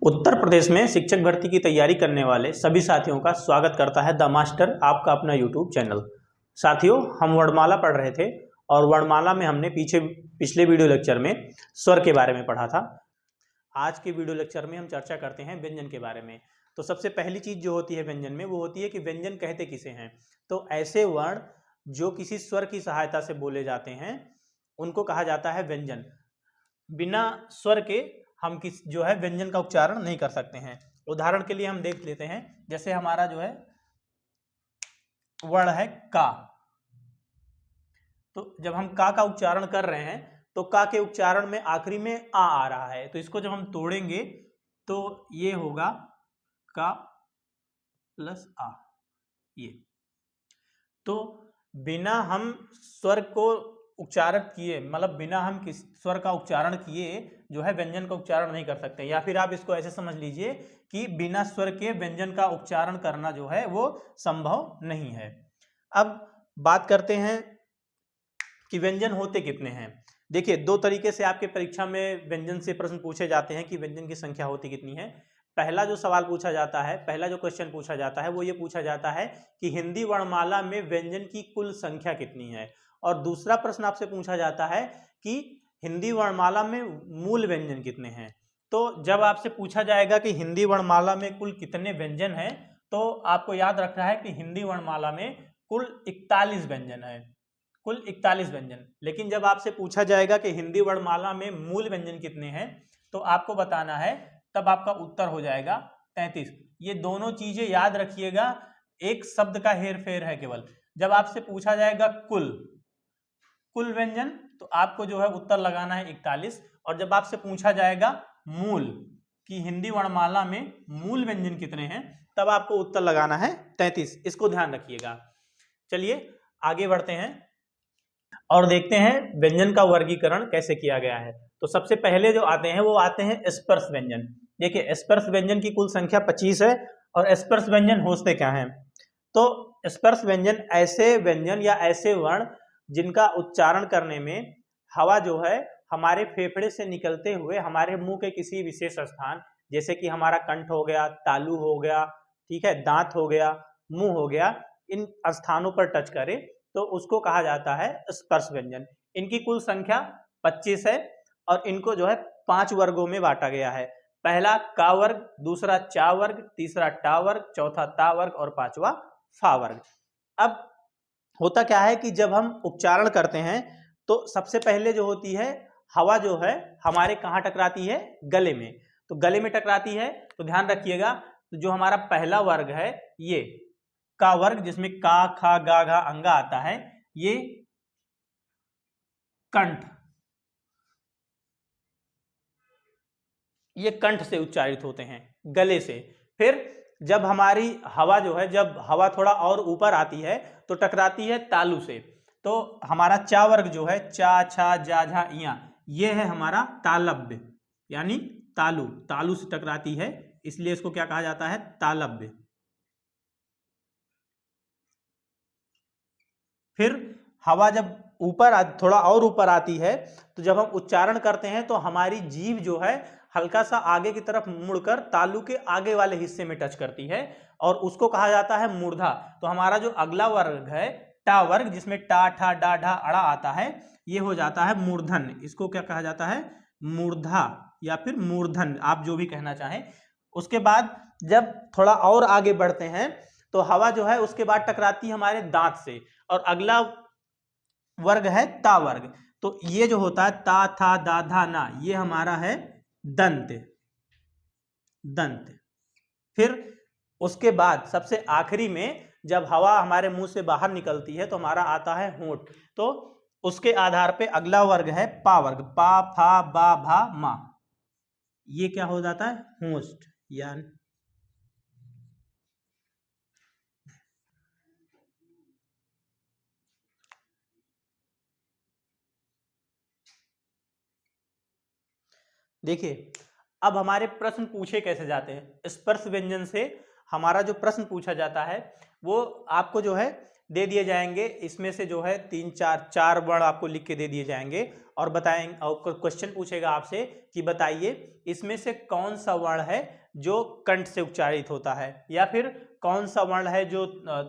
उत्तर प्रदेश में शिक्षक भर्ती की तैयारी करने वाले सभी साथियों का स्वागत करता है द मास्टर, आपका अपना यूट्यूब चैनल। साथियों, हम वर्णमाला पढ़ रहे थे और वर्णमाला में हमने पिछले वीडियो लेक्चर में स्वर के बारे में पढ़ा था। आज के वीडियो लेक्चर में हम चर्चा करते हैं व्यंजन के बारे में। तो सबसे पहली चीज जो होती है व्यंजन में, वो होती है कि व्यंजन कहते किसे हैं। तो ऐसे वर्ण जो किसी स्वर की सहायता से बोले जाते हैं उनको कहा जाता है व्यंजन। बिना स्वर के हम जो है व्यंजन का उच्चारण नहीं कर सकते हैं। उदाहरण के लिए हम देख लेते हैं, जैसे हमारा जो है वर्ण है का। तो जब हम का उच्चारण कर रहे हैं तो का के उच्चारण में आखिरी में आ रहा है, तो इसको जब हम तोड़ेंगे तो ये होगा का प्लस आ। ये तो बिना हम स्वर को उच्चारण किए, मतलब बिना हम किस स्वर का उच्चारण किए जो है व्यंजन का उच्चारण नहीं कर सकते। या फिर आप इसको ऐसे समझ लीजिए कि बिना स्वर के व्यंजन का उच्चारण करना जो है वो संभव नहीं है। अब बात करते हैं कि व्यंजन होते कितने हैं। देखिए, दो तरीके से आपके परीक्षा में व्यंजन से प्रश्न पूछे जाते हैं कि व्यंजन की संख्या होती कितनी है। पहला जो सवाल पूछा जाता है, पहला जो क्वेश्चन पूछा जाता है वो ये पूछा जाता है कि हिंदी वर्णमाला में व्यंजन की कुल संख्या कितनी है। और दूसरा प्रश्न आपसे पूछा जाता है कि हिंदी वर्णमाला में मूल व्यंजन कितने हैं। तो जब आपसे पूछा जाएगा कि हिंदी वर्णमाला में कुल कितने व्यंजन हैं, तो आपको याद रखना है कि हिंदी वर्णमाला में कुल 41 व्यंजन है, कुल 41 व्यंजन। लेकिन जब आपसे पूछा जाएगा कि हिंदी वर्णमाला में मूल व्यंजन कितने हैं, तो आपको बताना है, तब आपका उत्तर हो जाएगा 33। ये दोनों चीजें याद रखिएगा, एक शब्द का हेर फेर है केवल। जब आपसे पूछा जाएगा कुल व्यंजन, तो आपको जो है उत्तर लगाना है 41। और जब आपसे पूछा जाएगा मूल कि हिंदी वर्णमाला में मूल व्यंजन कितने हैं, तब आपको उत्तर लगाना है 33। इसको ध्यान रखिएगा। चलिए आगे बढ़ते हैं और देखते हैं व्यंजन का वर्गीकरण कैसे किया गया है। तो सबसे पहले जो आते हैं वो आते हैं स्पर्श व्यंजन। देखिए, स्पर्श व्यंजन की कुल संख्या 25 है। और स्पर्श व्यंजन होते क्या हैं? तो स्पर्श व्यंजन ऐसे व्यंजन या ऐसे वर्ण जिनका उच्चारण करने में हवा जो है हमारे फेफड़े से निकलते हुए हमारे मुंह के किसी विशेष स्थान, जैसे कि हमारा कंठ हो गया, तालू हो गया, ठीक है, दांत हो गया, मुंह हो गया, इन स्थानों पर टच करे तो उसको कहा जाता है स्पर्श व्यंजन। इनकी कुल संख्या 25 है और इनको जो है 5 वर्गों में बांटा गया है। पहला का वर्ग, दूसरा चा वर्ग, तीसरा टा वर्ग, चौथा ता वर्ग और पांचवा फा वर्ग। अब होता क्या है कि जब हम उच्चारण करते हैं तो सबसे पहले जो होती है हवा जो है हमारे कहाँ टकराती है? गले में। तो गले में टकराती है तो ध्यान रखिएगा, तो जो हमारा पहला वर्ग है ये का वर्ग, जिसमें का खा गा घा अंगा आता है, ये कंठ, ये कंठ से उच्चारित होते हैं, गले से। फिर जब हमारी हवा जो है, जब हवा थोड़ा और ऊपर आती है तो टकराती है तालू से। तो हमारा चा वर्ग जो है, चा छा जा झा इया, ये है हमारा तालव्य, यानी तालू, तालू से टकराती है, इसलिए इसको क्या कहा जाता है? तालव्य। फिर हवा जब थोड़ा और ऊपर आती है तो जब हम उच्चारण करते हैं तो हमारी जीभ जो है हल्का सा आगे की तरफ मुड़कर तालू के आगे वाले हिस्से में टच करती है और उसको कहा जाता है मूर्धा। तो हमारा जो अगला वर्ग है टा वर्ग, जिसमें टा ठा डा ढा अड़ा आता है, ये हो जाता है मूर्धन। इसको क्या कहा जाता है? मूर्धा या फिर मूर्धन, आप जो भी कहना चाहें। उसके बाद जब थोड़ा और आगे बढ़ते हैं तो हवा जो है उसके बाद टकराती है हमारे दांत से और अगला वर्ग है ता वर्ग। तो ये जो होता है ता था दा धा ना, ये हमारा है दंत, दंत। फिर उसके बाद सबसे आखिरी में जब हवा हमारे मुंह से बाहर निकलती है तो हमारा आता है होंठ। तो उसके आधार पे अगला वर्ग है पा वर्ग, पा फा बा भा मा, ये क्या हो जाता है? होंठ। यानी देखिए, अब हमारे प्रश्न पूछे कैसे जाते हैं। स्पर्श व्यंजन से हमारा जो प्रश्न पूछा जाता है वो आपको जो है दे दिए जाएंगे, इसमें से जो है 4 वर्ण आपको लिख के दे दिए जाएंगे और बताएंगे, और क्वेश्चन पूछेगा आपसे कि बताइए इसमें से कौन सा वर्ण है जो कंठ से उच्चारित होता है, या फिर कौन सा वर्ण है जो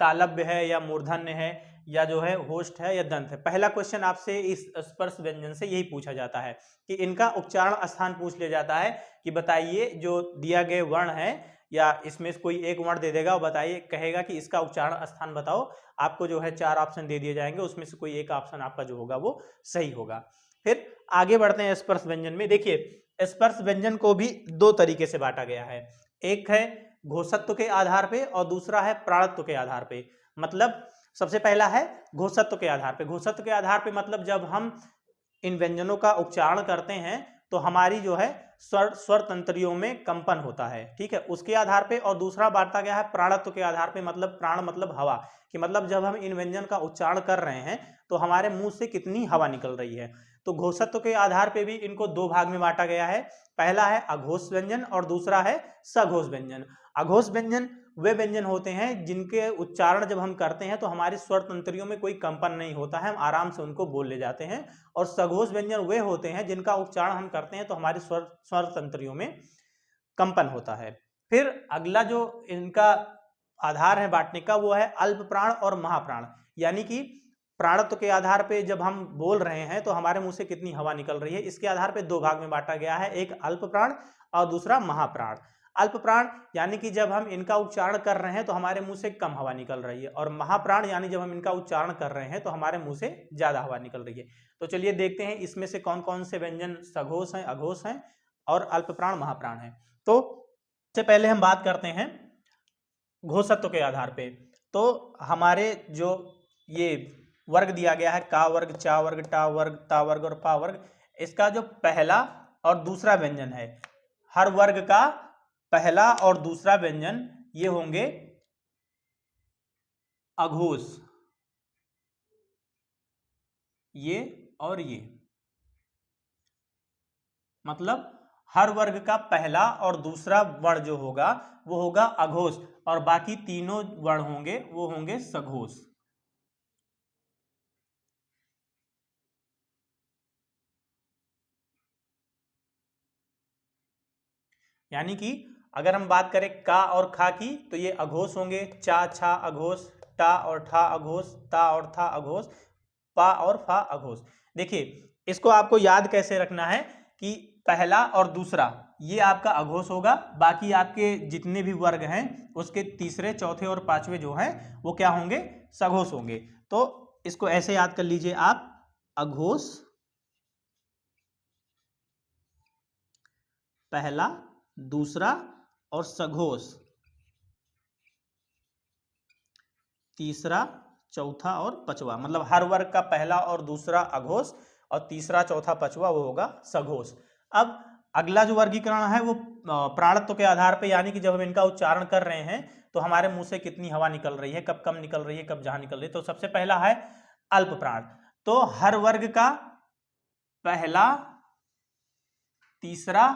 तालव्य है या मूर्धन्य है या जो है होष्ठ है या दंत है। पहला क्वेश्चन आपसे इस स्पर्श व्यंजन से यही पूछा जाता है कि इनका उच्चारण स्थान पूछ लिया जाता है कि बताइए जो दिया गया वर्ण है, या इसमें कोई एक वर्ण दे देगा और बताइए, कहेगा कि इसका उच्चारण स्थान बताओ। आपको जो है 4 ऑप्शन दे दिए जाएंगे, उसमें से कोई एक ऑप्शन आपका जो होगा वो सही होगा। फिर आगे बढ़ते हैं स्पर्श व्यंजन में। देखिए स्पर्श व्यंजन को भी 2 तरीके से बांटा गया है, एक है घोषत्व के आधार पे और दूसरा है प्राणत्व के आधार पे। मतलब सबसे पहला है घोषत्व के आधार पे। घोषत्व के आधार पे मतलब जब हम इन व्यंजनों का उच्चारण करते हैं तो हमारी जो है स्वर तंत्रियों में कंपन होता है, ठीक है, उसके आधार पे। और दूसरा बांटा गया है प्राणत्व के आधार पे, मतलब प्राण मतलब हवा, कि मतलब जब हम इन व्यंजन का उच्चारण कर रहे हैं तो हमारे मुंह से कितनी हवा निकल रही है। तो घोषत्व के आधार पे भी इनको 2 भाग में बांटा गया है। पहला है अघोष व्यंजन और दूसरा है सघोष व्यंजन। अघोष व्यंजन वे व्यंजन होते हैं जिनके उच्चारण जब हम करते हैं तो हमारे स्वर तंत्रियों में कोई कंपन नहीं होता है, हम आराम से उनको बोल ले जाते हैं। और सघोष व्यंजन वे होते हैं जिनका उच्चारण हम करते हैं तो हमारे स्वर तंत्रियों में कंपन होता है। फिर अगला जो इनका आधार है बांटने का वो है अल्प प्राण और महाप्राण। यानी कि प्राणत्व के आधार पे जब हम बोल रहे हैं तो हमारे मुंह से कितनी हवा निकल रही है, इसके आधार पे 2 भाग में बांटा गया है, एक अल्प प्राण और दूसरा महाप्राण। अल्प प्राण यानी कि जब हम इनका उच्चारण कर रहे हैं तो हमारे मुंह से कम हवा निकल रही है, और महाप्राण यानी जब हम इनका उच्चारण कर रहे हैं तो हमारे मुंह से ज्यादा हवा निकल रही है। तो चलिए देखते हैं इसमें से कौन कौन से व्यंजन सघोष हैं, अघोष हैं और अल्प प्राण महाप्राण हैं। तो सबसे पहले हम बात करते हैं घोषत्व के आधार पे। तो हमारे जो ये वर्ग दिया गया है का वर्ग, चा वर्ग, टा वर्ग, ता वर्ग और पा वर्ग, इसका जो पहला और दूसरा व्यंजन है, हर वर्ग का पहला और दूसरा व्यंजन ये होंगे अघोष, ये और ये। मतलब हर वर्ग का पहला और दूसरा वर्ण जो होगा वो होगा अघोष, और बाकी तीनों वर्ण होंगे वो होंगे सघोष। यानी कि अगर हम बात करें का और खा की तो ये अघोष होंगे, चा छा अघोष, टा और ठा अघोष, ता और था अघोष, पा और फा अघोष। देखिए इसको आपको याद कैसे रखना है कि पहला और दूसरा ये आपका अघोष होगा, बाकी आपके जितने भी वर्ग हैं उसके तीसरे, चौथे और पांचवे जो हैं वो क्या होंगे, सघोष होंगे। तो इसको ऐसे याद कर लीजिए आप, अघोष पहला, दूसरा और सघोष तीसरा, चौथा और पांचवा। मतलब हर वर्ग का पहला और दूसरा अघोष और तीसरा, चौथा, पांचवा वो होगा सघोष। अब अगला जो वर्गीकरण है वो प्राणत्व के आधार पे, यानी कि जब हम इनका उच्चारण कर रहे हैं तो हमारे मुंह से कितनी हवा निकल रही है, कब कम निकल रही है, कब जहां निकल रही है। तो सबसे पहला है अल्प प्राण। तो हर वर्ग का पहला, तीसरा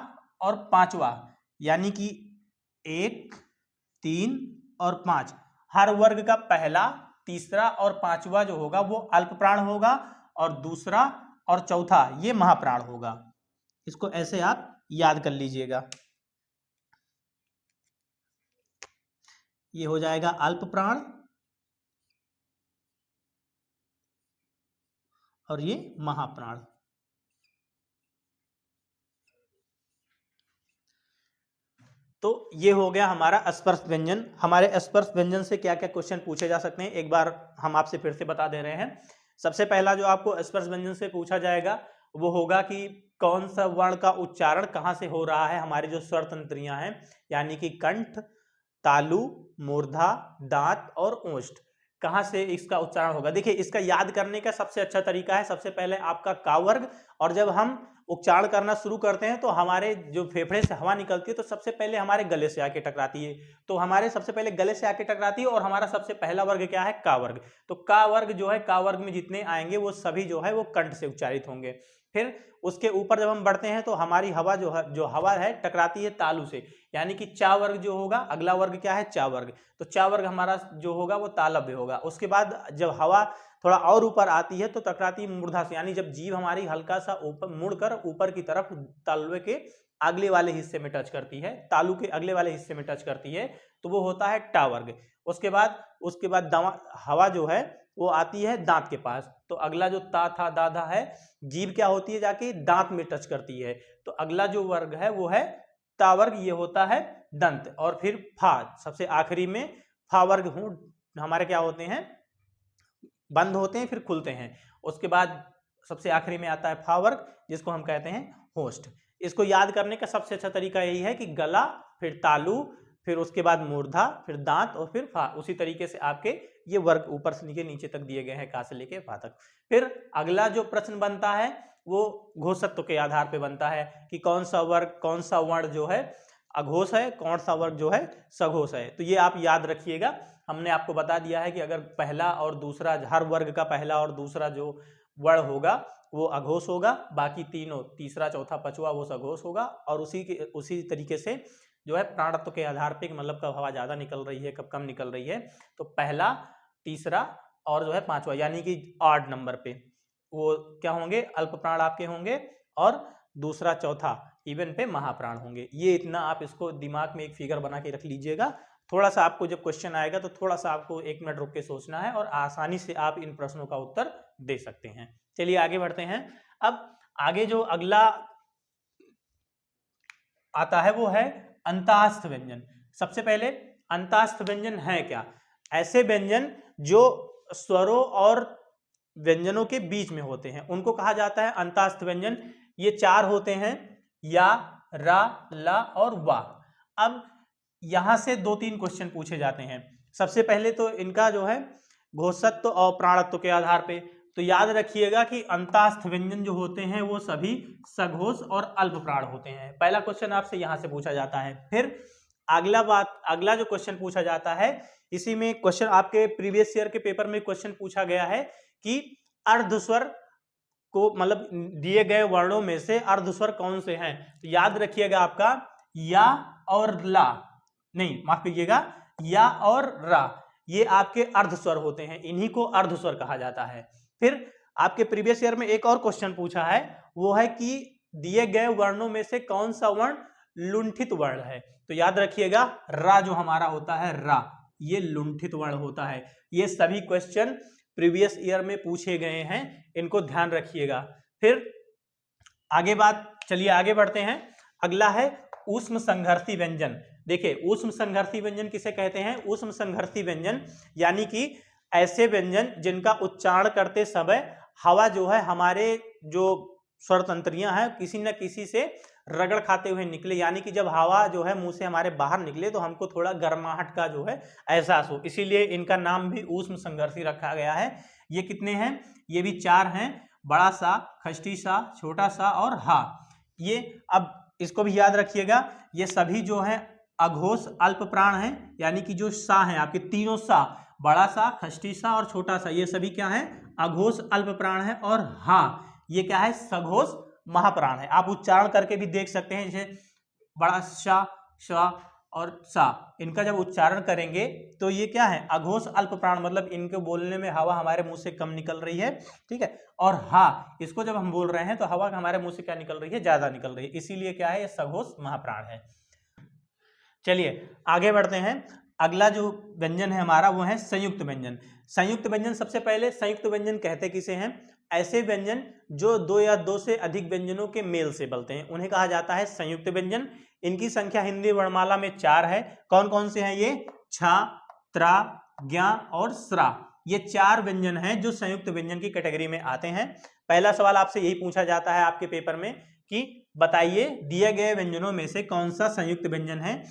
और पांचवा, यानी कि 1, 3 और 5, हर वर्ग का पहला, तीसरा और पांचवा जो होगा वो अल्प प्राण होगा, और दूसरा और चौथा ये महाप्राण होगा। इसको ऐसे आप याद कर लीजिएगा, ये हो जाएगा अल्प प्राण और ये महाप्राण। तो ये हो गया हमारा स्पर्श व्यंजन। हमारे स्पर्श व्यंजन से क्या क्या क्वेश्चन पूछे जा सकते हैं एक बार हम आपसे फिर से बता दे रहे हैं। सबसे पहला जो आपको स्पर्श व्यंजन से पूछा जाएगा वो होगा कि कौन सा वर्ण का उच्चारण कहाँ से हो रहा है। हमारी जो स्वर तंत्रियां हैं यानी कि कंठ, तालु, मूर्धा, दांत और ओष्ठ, कहाँ से इसका उच्चारण होगा। देखिए इसका याद करने का सबसे अच्छा तरीका है, सबसे पहले आपका का वर्ग, और जब हम उच्चारण करना शुरू करते हैं तो हमारे जो फेफड़े से हवा निकलती है तो सबसे पहले हमारे गले से आके टकराती है। तो हमारे सबसे पहले गले से आके टकराती है और हमारा सबसे पहला वर्ग क्या है, का वर्ग। तो का वर्ग जो है, का वर्ग में जितने आएंगे वो सभी जो है वो कंठ से उच्चारित होंगे। फिर उसके ऊपर जब हम बढ़ते हैं तो हमारी हवा जो हवा है टकराती है तालु से, यानी कि चा वर्ग जो होगा, अगला वर्ग क्या है, चा वर्ग, तो चा वर्ग हमारा जो होगा वो तालव्य होगा। उसके बाद जब हवा थोड़ा और ऊपर आती है तो टकराती है मूर्धा से, यानी जब जीभ हमारी हल्का सा ऊपर मुड़कर ऊपर की तरफ तालव्य के अगले वाले हिस्से में टच करती है, तालु के अगले वाले हिस्से में टच करती है, तो वो होता है टा वर्ग। उसके बाद हवा जो है वो आती है दांत के पास, तो अगला जो ता था दाधा है, जीभ क्या होती है जाके दांत में टच करती है, तो अगला जो वर्ग है वो है ता वर्ग, ये होता है दंत। और फिर फा, सबसे आखिरी में फा वर्ग हमारे क्या होते हैं, बंद होते हैं फिर खुलते हैं। उसके बाद सबसे आखिरी में आता है फा वर्ग, जिसको हम कहते हैं होस्ट। इसको याद करने का सबसे अच्छा तरीका यही है कि गला, फिर तालु, फिर उसके बाद मूर्धा, फिर दांत और फिर फा, उसी तरीके से आपके ये वर्ग ऊपर से नीचे तक दिए गए हैं, का से लेके फा तक। फिर अगला जो प्रश्न बनता है वो घोषत्व के आधार पे बनता है कि कौन सा वर्ग, कौन सा वर्ण जो है अघोष है, कौन सा वर्ग जो है सघोष है। तो ये आप याद रखिएगा। हमने आपको बता दिया है कि अगर पहला और दूसरा, हर वर्ग का पहला और दूसरा जो वर्ण होगा वो अघोष होगा, बाकी तीनों, तीसरा चौथा पांचवा वो सघोष होगा। और उसी तरीके से जो है प्राणत्व के आधार पे, मतलब कब हवा ज्यादा निकल रही है कब कम निकल रही है, तो पहला, तीसरा और जो है पांचवा, यानी कि ऑड नंबर पे वो क्या होंगे, अल्प प्राण आपके होंगे, और दूसरा चौथा इवन पे महाप्राण होंगे। ये इतना आप इसको दिमाग में एक फिगर बना के रख लीजिएगा। थोड़ा सा आपको जब क्वेश्चन आएगा तो थोड़ा सा आपको 1 मिनट रुक के सोचना है और आसानी से आप इन प्रश्नों का उत्तर दे सकते हैं। चलिए आगे बढ़ते हैं। अब आगे जो अगला आता है वो है अंतःस्थ व्यंजन। सबसे पहले अंतःस्थ व्यंजन है क्या, ऐसे व्यंजन जो स्वरों और व्यंजनों के बीच में होते हैं उनको कहा जाता है अंतःस्थ व्यंजन। ये 4 होते हैं, या, रा, ला और वा। अब यहां से 2-3 क्वेश्चन पूछे जाते हैं। सबसे पहले तो इनका जो है घोषत्व और प्राणत्व के आधार पे, तो याद रखिएगा कि अंतःस्थ व्यंजन जो होते हैं वो सभी सघोष और अल्प प्राण होते हैं। पहला क्वेश्चन आपसे यहां से पूछा जाता है। फिर अगला जो क्वेश्चन पूछा जाता है, इसी में क्वेश्चन आपके प्रीवियस ईयर के पेपर में क्वेश्चन पूछा गया है कि अर्धस्वर को, मतलब दिए गए वर्णों में से अर्धस्वर कौन से हैं। तो याद रखिएगा आपका या और ला, नहीं माफ कीजिएगा, या और रा, ये आपके अर्धस्वर होते हैं, इन्हीं को अर्धस्वर कहा जाता है। फिर आपके प्रीवियस ईयर में एक और क्वेश्चन पूछा है, वो है कि दिए गए वर्णों में से कौन सा वर्ण लुंठित वर्ण है। तो याद रखिएगा रा जो हमारा होता है, रा, ये लुंठित वर्ण होता है। ये सभी क्वेश्चन प्रीवियस ईयर में पूछे गए हैं, इनको ध्यान रखिएगा। फिर चलिए आगे बढ़ते हैं। अगला है ऊष्म संघर्षी व्यंजन। देखिए ऊष्म संघर्षी व्यंजन किसे कहते हैं, ऊष्म संघर्षी व्यंजन यानी कि ऐसे व्यंजन जिनका उच्चारण करते समय हवा जो है हमारे जो स्वर तंत्रियां हैं किसी न किसी से रगड़ खाते हुए निकले, यानी कि जब हवा जो है मुंह से हमारे बाहर निकले तो हमको थोड़ा गर्माहट का जो है एहसास हो, इसीलिए इनका नाम भी ऊष्म संघर्षी रखा गया है। ये कितने हैं, ये भी 4 हैं, बड़ा सा, खष्टी सा, छोटा सा और हा। ये अब इसको भी याद रखिएगा, ये सभी जो है अघोष अल्प प्राण है, यानी कि जो सा है आपके तीनों सा, बड़ा सा, खष्टी सा और छोटा सा, ये सभी क्या है अघोष अल्प प्राण है। और हा ये क्या है सघोष महाप्राण है। आप उच्चारण करके भी देख सकते हैं, जैसे बड़ा सा और सा, इनका जब उच्चारण करेंगे तो ये क्या है अघोष अल्प प्राण, मतलब इनके बोलने में हवा हमारे मुंह से कम निकल रही है, ठीक है। और हा इसको जब हम बोल रहे हैं तो हवा हमारे मुंह से क्या निकल रही है, ज्यादा निकल रही है, इसीलिए क्या है ये सघोष महाप्राण है। चलिए आगे बढ़ते हैं। अगला जो व्यंजन है हमारा वो है संयुक्त व्यंजन। संयुक्त व्यंजन, सबसे पहले संयुक्त व्यंजन कहते किसे हैं, ऐसे व्यंजन जो 2 या 2 से अधिक व्यंजनों के मेल से बनते हैं उन्हें कहा जाता है संयुक्त व्यंजन। इनकी संख्या हिंदी वर्णमाला में 4 है। कौन कौन से हैं ये, छा, त्रा, ज्ञा और स्रा, ये 4 व्यंजन हैं जो संयुक्त व्यंजन की कैटेगरी में आते हैं। पहला सवाल आपसे यही पूछा जाता है आपके पेपर में कि बताइए दिए गए व्यंजनों में से कौन सा संयुक्त व्यंजन है।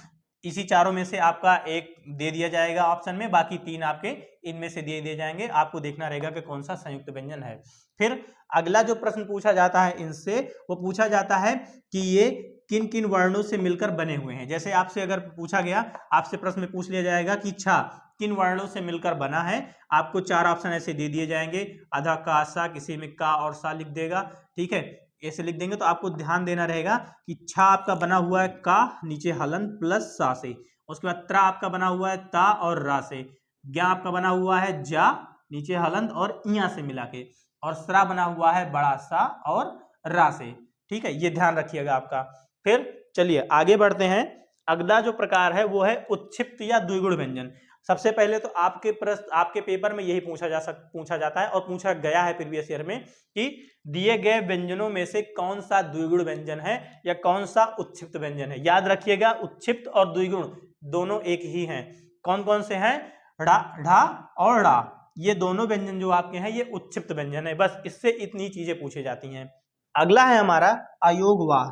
इसी चारों में से आपका एक दे दिया जाएगा ऑप्शन में, बाकी 3 आपके इनमें से दे दिए जाएंगे, आपको देखना रहेगा कि कौन सा संयुक्त व्यंजन है। फिर अगला जो प्रश्न पूछा जाता है इनसे, वो पूछा जाता है कि ये किन किन वर्णों से मिलकर बने हुए हैं। जैसे आपसे अगर पूछा गया, आपसे प्रश्न में पूछ लिया जाएगा कि छा किन वर्णों से मिलकर बना है, आपको 4 ऑप्शन ऐसे दे दिए जाएंगे, आधा का सा, किसी में का और सा लिख देगा, ठीक है। ऐसे लिख देंगे तो आपको ध्यान देना रहेगा कि छा आपका बना हुआ है का, नीचे हलन प्लस सा से, उसके बाद त्र आपका बना हुआ है ता और रा से, ज्ञा आपका बना हुआ है जा, नीचे हलंत और इया से मिला के, और सरा बना हुआ है बड़ा सा और रा से। ठीक है, ये ध्यान रखिएगा आपका। फिर चलिए आगे बढ़ते हैं। अगला जो प्रकार है वो है उत्क्षिप्त या द्विगुण व्यंजन। सबसे पहले तो आपके प्रश्न, आपके पेपर में यही पूछा जाता है और पूछा गया है प्रीवियस ईयर में कि दिए गए व्यंजनों में से कौन सा द्विगुण व्यंजन है या कौन सा उत्क्षिप्त व्यंजन है। याद रखिएगा, उत्क्षिप्त और द्विगुण दोनों एक ही हैं। कौन कौन से हैं? ढा, ढा और ड़ा, ये दोनों व्यंजन जो आपके हैं ये उत्क्षिप्त व्यंजन है। बस इससे इतनी चीजें पूछी जाती हैं। अगला है हमारा अयोगवाह।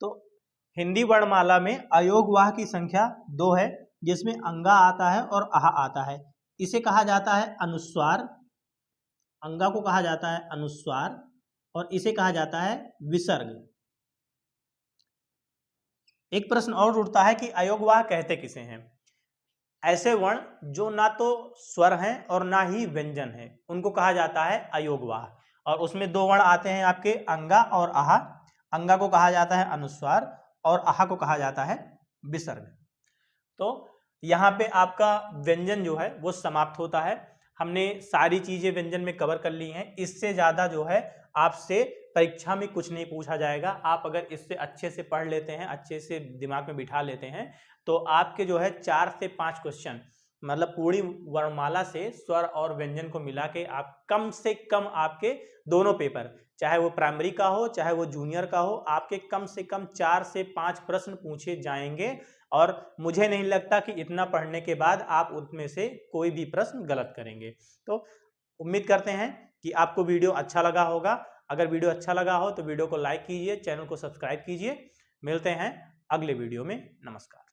तो हिंदी वर्णमाला में अयोगवाह की संख्या 2 है, जिसमें अंगा आता है और आहा आता है। इसे कहा जाता है अनुस्वार, अंगा को कहा जाता है अनुस्वार और इसे कहा जाता है विसर्ग। एक प्रश्न और उठता है कि अयोगवाह कहते किसे हैं? ऐसे वर्ण जो ना तो स्वर हैं और ना ही व्यंजन है, उनको कहा जाता है अयोगवाह। और उसमें 2 वर्ण आते हैं आपके अंगा और आहा। अंगा को कहा जाता है अनुस्वार और आहा को कहा जाता है विसर्ग। तो यहाँ पे आपका व्यंजन जो है वो समाप्त होता है। हमने सारी चीजें व्यंजन में कवर कर ली हैं। इससे ज्यादा जो है आपसे परीक्षा में कुछ नहीं पूछा जाएगा। आप अगर इससे अच्छे से पढ़ लेते हैं, अच्छे से दिमाग में बिठा लेते हैं, तो आपके जो है 4 से 5 क्वेश्चन, मतलब पूरी वर्णमाला से स्वर और व्यंजन को मिला के आप कम से कम आपके दोनों पेपर, चाहे वो प्राइमरी का हो चाहे वो जूनियर का हो, आपके कम से कम 4 से 5 प्रश्न पूछे जाएंगे। और मुझे नहीं लगता कि इतना पढ़ने के बाद आप उनमें से कोई भी प्रश्न गलत करेंगे। तो उम्मीद करते हैं कि आपको वीडियो अच्छा लगा होगा। अगर वीडियो अच्छा लगा हो तो वीडियो को लाइक कीजिए, चैनल को सब्सक्राइब कीजिए। मिलते हैं अगले वीडियो में। नमस्कार।